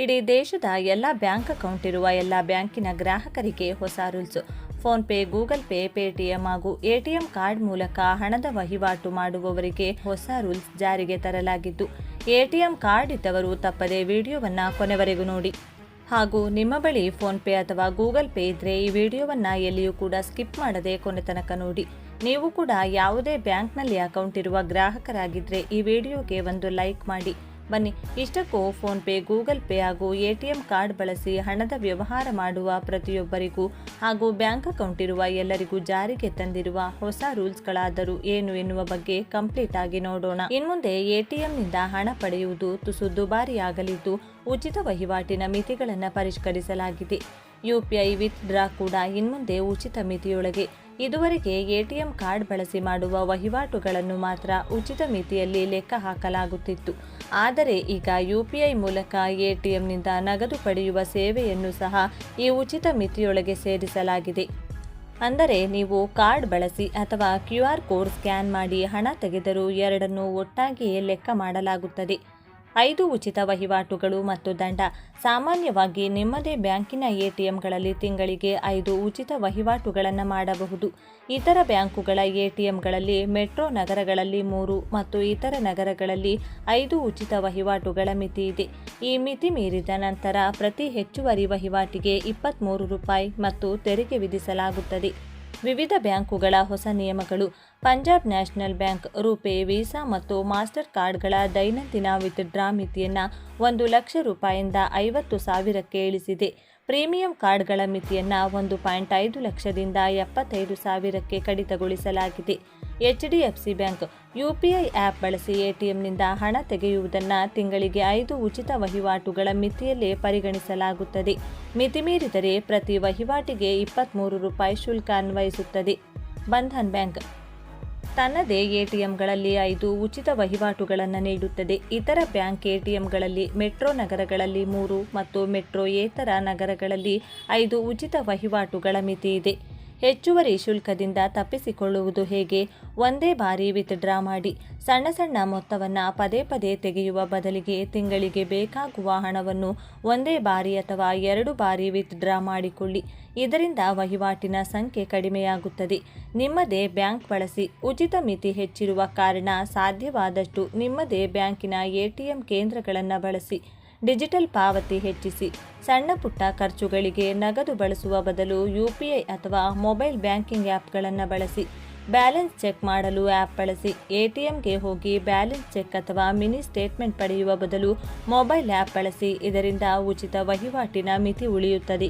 ಇಡೀ ದೇಶದ ಎಲ್ಲ ಬ್ಯಾಂಕ್ ಅಕೌಂಟ್ ಇರುವ ಎಲ್ಲ ಬ್ಯಾಂಕಿನ ಗ್ರಾಹಕರಿಗೆ ಹೊಸ rules. PhonePe, Google pay, Paytm ಹಾಗೂ ಎಟಿಎಂ ಕಾರ್ಡ್ ಮೂಲಕ ಹಣದ ವಹಿವಾಟು ಮಾಡುವವರಿಗೆ ಹೊಸ ರೂಲ್ಸ್ ಜಾರಿಗೆ ತರಲಾಗಿದ್ದು, ಎಟಿಎಂ ಕಾರ್ಡ್ ಇದ್ದವರು ತಪ್ಪದೆ ವಿಡಿಯೋವನ್ನು ಕೊನೆವರೆಗೂ ನೋಡಿ. ಹಾಗೂ ನಿಮ್ಮ ಬಳಿ ಫೋನ್ಪೇ ಅಥವಾ ಗೂಗಲ್ ಪೇ ಇದ್ದರೆ ಈ ವಿಡಿಯೋವನ್ನು ಎಲ್ಲಿಯೂ ಕೂಡ ಸ್ಕಿಪ್ ಮಾಡದೆ ಕೊನೆ ತನಕ ನೋಡಿ. ನೀವು ಕೂಡ ಯಾವುದೇ ಬ್ಯಾಂಕ್ನಲ್ಲಿ ಅಕೌಂಟ್ ಇರುವ ಗ್ರಾಹಕರಾಗಿದ್ದರೆ ಈ ವಿಡಿಯೋಗೆ ಒಂದು ಲೈಕ್ ಮಾಡಿ. ಬನ್ನಿ, ಇಷ್ಟಕ್ಕೂ ಫೋನ್ಪೇ, ಗೂಗಲ್ ಪೇ ಹಾಗೂ ಎಟಿಎಂ ಕಾರ್ಡ್ ಬಳಸಿ ಹಣದ ವ್ಯವಹಾರ ಮಾಡುವ ಪ್ರತಿಯೊಬ್ಬರಿಗೂ ಹಾಗೂ ಬ್ಯಾಂಕ್ ಅಕೌಂಟ್ ಇರುವ ಎಲ್ಲರಿಗೂ ಜಾರಿಗೆ ತಂದಿರುವ ಹೊಸ ರೂಲ್ಸ್ಗಳಾದರೂ ಏನು ಎನ್ನುವ ಬಗ್ಗೆ ಕಂಪ್ಲೀಟ್ ಆಗಿ ನೋಡೋಣ. ಇನ್ಮುಂದೆ ಎಟಿಎಂನಿಂದ ಹಣ ಪಡೆಯುವುದು ತುಸು ದುಬಾರಿಯಾಗಲಿದ್ದು, ಉಚಿತ ವಹಿವಾಟಿನ ಮಿತಿಗಳನ್ನು ಪರಿಷ್ಕರಿಸಲಾಗಿದೆ. ಯುಪಿಐ ವಿತ್ ಡ್ರಾ ಕೂಡ ಇನ್ಮುಂದೆ ಉಚಿತ ಮಿತಿಯೊಳಗೆ. ಇದುವರೆಗೆ ಎಟಿಎಂ ಕಾರ್ಡ್ ಬಳಸಿ ಮಾಡುವ ವಹಿವಾಟುಗಳನ್ನು ಮಾತ್ರ ಉಚಿತ ಮಿತಿಯಲ್ಲಿ ಲೆಕ್ಕ ಹಾಕಲಾಗುತ್ತಿತ್ತು. ಆದರೆ ಈಗ ಯುಪಿಐ ಮೂಲಕ ಎಟಿಎಂನಿಂದ ನಗದು ಪಡೆಯುವ ಸೇವೆಯನ್ನು ಸಹ ಈ ಉಚಿತ ಮಿತಿಯೊಳಗೆ ಸೇರಿಸಲಾಗಿದೆ. ಅಂದರೆ ನೀವು ಕಾರ್ಡ್ ಬಳಸಿ ಅಥವಾ QR ಕೋಡ್ ಸ್ಕ್ಯಾನ್ ಮಾಡಿ ಹಣ ತೆಗೆದರೂ ಎರಡನ್ನೂ ಒಟ್ಟಾಗಿಯೇ ಲೆಕ್ಕ ಮಾಡಲಾಗುತ್ತದೆ. 5 ಉಚಿತ ವಹಿವಾಟುಗಳು ಮತ್ತು ದಂಡ. ಸಾಮಾನ್ಯವಾಗಿ ನಿಮ್ಮದೇ ಬ್ಯಾಂಕಿನ ಎಟಿಎಂಗಳಲ್ಲಿ ತಿಂಗಳಿಗೆ 5 ಉಚಿತ ವಹಿವಾಟುಗಳನ್ನು ಮಾಡಬಹುದು. ಇತರ ಬ್ಯಾಂಕುಗಳ ಎಟಿಎಂಗಳಲ್ಲಿ ಮೆಟ್ರೋ ನಗರಗಳಲ್ಲಿ 3 ಮತ್ತು ಇತರ ನಗರಗಳಲ್ಲಿ 5 ಉಚಿತ ವಹಿವಾಟುಗಳ ಮಿತಿ ಇದೆ. ಈ ಮಿತಿ ಮೀರಿದ ನಂತರ ಪ್ರತಿ ಹೆಚ್ಚುವರಿ ವಹಿವಾಟಿಗೆ ₹23 ಮತ್ತು ತೆರಿಗೆ ವಿಧಿಸಲಾಗುತ್ತದೆ. ವಿವಿಧ ಬ್ಯಾಂಕುಗಳ ಹೊಸ ನಿಯಮಗಳು. Punjab national bank RuPay, visa ಮತ್ತು ಮಾಸ್ಟರ್ ಕಾರ್ಡ್ಗಳ ದೈನಂದಿನ ವಿತ್ ಡ್ರಾ ಮಿತಿಯನ್ನು ₹1,00,000ಯಿಂದ 50,000ಕ್ಕೆ ಇಳಿಸಿದೆ. ಪ್ರೀಮಿಯಂ ಕಾರ್ಡ್ಗಳ ಮಿತಿಯನ್ನು 1.5 ಲಕ್ಷದಿಂದ 75,000ಕ್ಕೆ ಕಡಿತಗೊಳಿಸಲಾಗಿದೆ. HDFC ಬ್ಯಾಂಕ್ ಯುಪಿಐ ಆ್ಯಪ್ ಬಳಸಿ ಎಟಿಎಂನಿಂದ ಹಣ ತೆಗೆಯುವುದನ್ನು ತಿಂಗಳಿಗೆ 5 ಉಚಿತ ವಹಿವಾಟುಗಳ ಮಿತಿಯಲ್ಲೇ ಪರಿಗಣಿಸಲಾಗುತ್ತದೆ. ಮಿತಿ ಮೀರಿದರೆ ಪ್ರತಿ ವಹಿವಾಟಿಗೆ ₹23 ಶುಲ್ಕ ಅನ್ವಯಿಸುತ್ತದೆ. ಬಂಧನ್ ಬ್ಯಾಂಕ್ ತನ್ನದೇ ಎಟಿಎಂಗಳಲ್ಲಿ 5 ಉಚಿತ ವಹಿವಾಟುಗಳನ್ನು ನೀಡುತ್ತದೆ. ಇತರ ಬ್ಯಾಂಕ್ ಎಟಿಎಂಗಳಲ್ಲಿ ಮೆಟ್ರೋ ನಗರಗಳಲ್ಲಿ 3 ಮತ್ತು ಮೆಟ್ರೋಯೇತರ ನಗರಗಳಲ್ಲಿ 5 ಉಚಿತ ವಹಿವಾಟುಗಳ ಮಿತಿ ಇದೆ. ಹೆಚ್ಚುವರಿ ಶುಲ್ಕದಿಂದ ತಪ್ಪಿಸಿಕೊಳ್ಳುವುದು ಹೇಗೆ? ಒಂದೇ ಬಾರಿ ವಿತ್ ಡ್ರಾ ಮಾಡಿ. ಸಣ್ಣ ಮೊತ್ತವನ್ನು ಪದೇ ಪದೇ ತೆಗೆಯುವ ಬದಲಿಗೆ ತಿಂಗಳಿಗೆ ಬೇಕಾಗುವ ಹಣವನ್ನು ಒಂದೇ ಬಾರಿ ಅಥವಾ 2 ಬಾರಿ ವಿತ್ ಡ್ರಾ ಮಾಡಿಕೊಳ್ಳಿ. ಇದರಿಂದ ವಹಿವಾಟಿನ ಸಂಖ್ಯೆ ಕಡಿಮೆಯಾಗುತ್ತದೆ. ನಿಮ್ಮದೇ ಬ್ಯಾಂಕ್ ಬಳಸಿ. ಉಚಿತ ಮಿತಿ ಹೆಚ್ಚಿರುವ ಕಾರಣ ಸಾಧ್ಯವಾದಷ್ಟು ನಿಮ್ಮದೇ ಬ್ಯಾಂಕಿನ ಎಟಿಎಂ ಕೇಂದ್ರಗಳನ್ನು ಬಳಸಿ. ಡಿಜಿಟಲ್ ಪಾವತಿ ಹೆಚ್ಚಿಸಿ. ಸಣ್ಣ ಪುಟ್ಟ ಖರ್ಚುಗಳಿಗೆ ನಗದು ಬಳಸುವ ಬದಲು ಯುಪಿಐ ಅಥವಾ ಮೊಬೈಲ್ ಬ್ಯಾಂಕಿಂಗ್ ಆ್ಯಪ್ಗಳನ್ನು ಬಳಸಿ. ಬ್ಯಾಲೆನ್ಸ್ ಚೆಕ್ ಮಾಡಲು ಆ್ಯಪ್ ಬಳಸಿ. ಎಟಿಎಂಗೆ ಹೋಗಿ ಬ್ಯಾಲೆನ್ಸ್ ಚೆಕ್ ಅಥವಾ ಮಿನಿ ಸ್ಟೇಟ್ಮೆಂಟ್ ಪಡೆಯುವ ಬದಲು ಮೊಬೈಲ್ ಆ್ಯಪ್ ಬಳಸಿ. ಇದರಿಂದ ಉಚಿತ ವಹಿವಾಟಿನ ಮಿತಿ ಉಳಿಯುತ್ತದೆ.